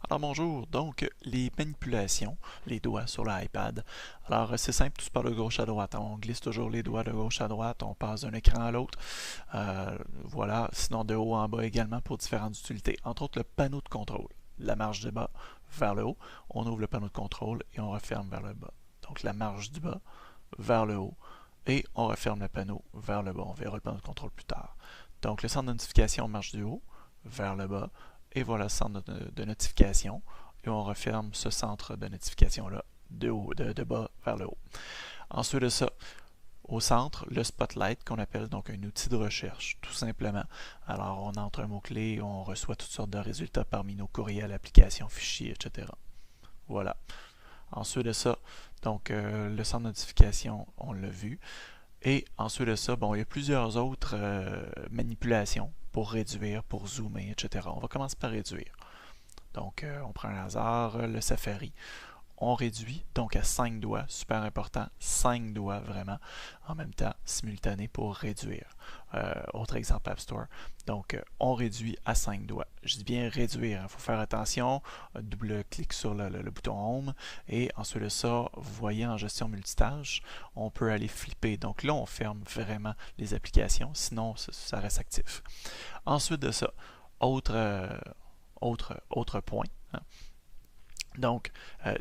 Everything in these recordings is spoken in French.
Alors bonjour, donc les manipulations, les doigts sur l'iPad. Alors c'est simple, tout part de gauche à droite. On glisse toujours les doigts de gauche à droite, on passe d'un écran à l'autre. Voilà, sinon de haut en bas également pour différentes utilités. Entre autres le panneau de contrôle. La marge du bas vers le haut, on ouvre le panneau de contrôle et on referme vers le bas. Donc la marge du bas vers le haut et on referme le panneau vers le bas. On verra le panneau de contrôle plus tard. Donc le centre de notification marche du haut vers le bas et voilà le centre de notification et on referme ce centre de notification-là de bas vers le haut. Ensuite de ça, au centre, le Spotlight qu'on appelle donc un outil de recherche, tout simplement. Alors on entre un mot-clé, on reçoit toutes sortes de résultats parmi nos courriels, applications, fichiers, etc. Voilà. Ensuite de ça, donc le centre de notification, on l'a vu. Et ensuite de ça, bon, il y a plusieurs autres manipulations pour réduire, pour zoomer, etc. On va commencer par réduire. Donc, on prend un hasard, le Safari. On réduit donc à 5 doigts, super important, 5 doigts vraiment, en même temps, simultané pour réduire. Autre exemple App Store. Donc, on réduit à 5 doigts. Je dis bien réduire, il faut faire attention, double-clic sur le bouton Home, et ensuite de ça, vous voyez en gestion multitâche, on peut aller flipper. Donc là, on ferme vraiment les applications, sinon ça reste actif. Ensuite de ça, autre point, hein. Donc,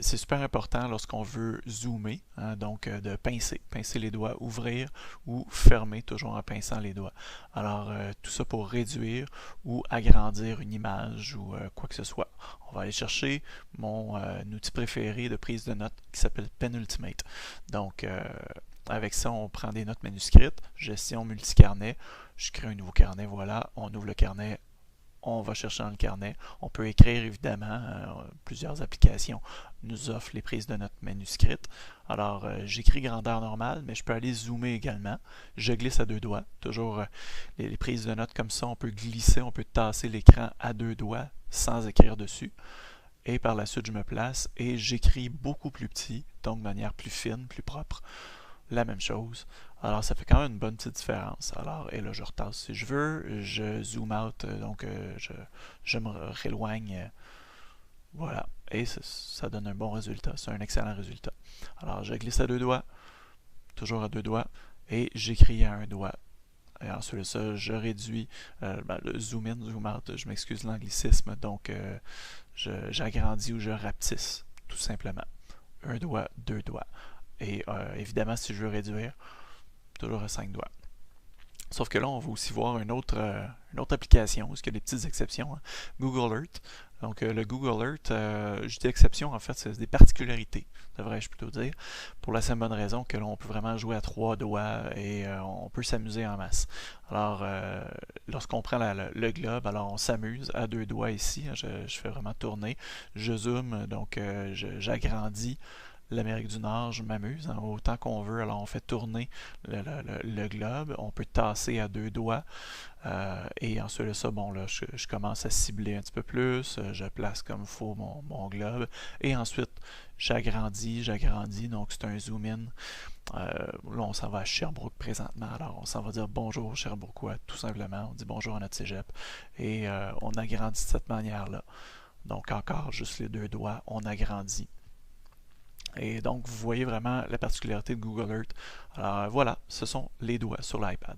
c'est super important lorsqu'on veut zoomer, hein, donc de pincer les doigts, ouvrir ou fermer toujours en pinçant les doigts. Alors, tout ça pour réduire ou agrandir une image ou quoi que ce soit. On va aller chercher mon outil préféré de prise de notes qui s'appelle Penultimate. Donc, avec ça, on prend des notes manuscrites, gestion multicarnet, je crée un nouveau carnet, voilà, on ouvre le carnet, on va chercher dans le carnet. On peut écrire évidemment, plusieurs applications nous offrent les prises de notes manuscrites. Alors j'écris grandeur normale, mais je peux aller zoomer également. Je glisse à deux doigts. Toujours les prises de notes comme ça, on peut glisser, on peut tasser l'écran à deux doigts sans écrire dessus. Et par la suite, je me place et j'écris beaucoup plus petit, donc de manière plus fine, plus propre. La même chose. Alors, ça fait quand même une bonne petite différence. Alors, et là, je retasse si je veux. Je zoom out, donc je me rééloigne. Voilà. Et ça donne un bon résultat. C'est un excellent résultat. Alors, je glisse à deux doigts, toujours à deux doigts, et j'écris à un doigt. Et ensuite de ça, je réduis le zoom in, zoom out. Je m'excuse l'anglicisme. Donc, j'agrandis ou je rapetisse, tout simplement. Un doigt, deux doigts. Et évidemment, si je veux réduire, toujours à 5 doigts. Sauf que là, on va aussi voir une autre application, où il y a des petites exceptions, hein. Google Earth. Donc, le Google Earth, je dis exception, en fait, c'est des particularités, devrais-je plutôt dire, pour la simple bonne raison que là, on peut vraiment jouer à 3 doigts et on peut s'amuser en masse. Alors, lorsqu'on prend le globe, alors on s'amuse à deux doigts ici, hein, je fais vraiment tourner, je zoome, donc j'agrandis l'Amérique du Nord, je m'amuse, hein, autant qu'on veut. Alors on fait tourner le globe, on peut tasser à deux doigts, et ensuite de ça, bon là, je commence à cibler un petit peu plus, je place comme il faut mon globe, et ensuite j'agrandis, donc c'est un zoom in. Là, on s'en va à Sherbrooke présentement, alors on s'en va dire bonjour Sherbrookeois, tout simplement, on dit bonjour à notre cégep, et on agrandit de cette manière-là. Donc encore juste les deux doigts, on agrandit. Et donc, vous voyez vraiment la particularité de Google Earth. Alors voilà, ce sont les doigts sur l'iPad.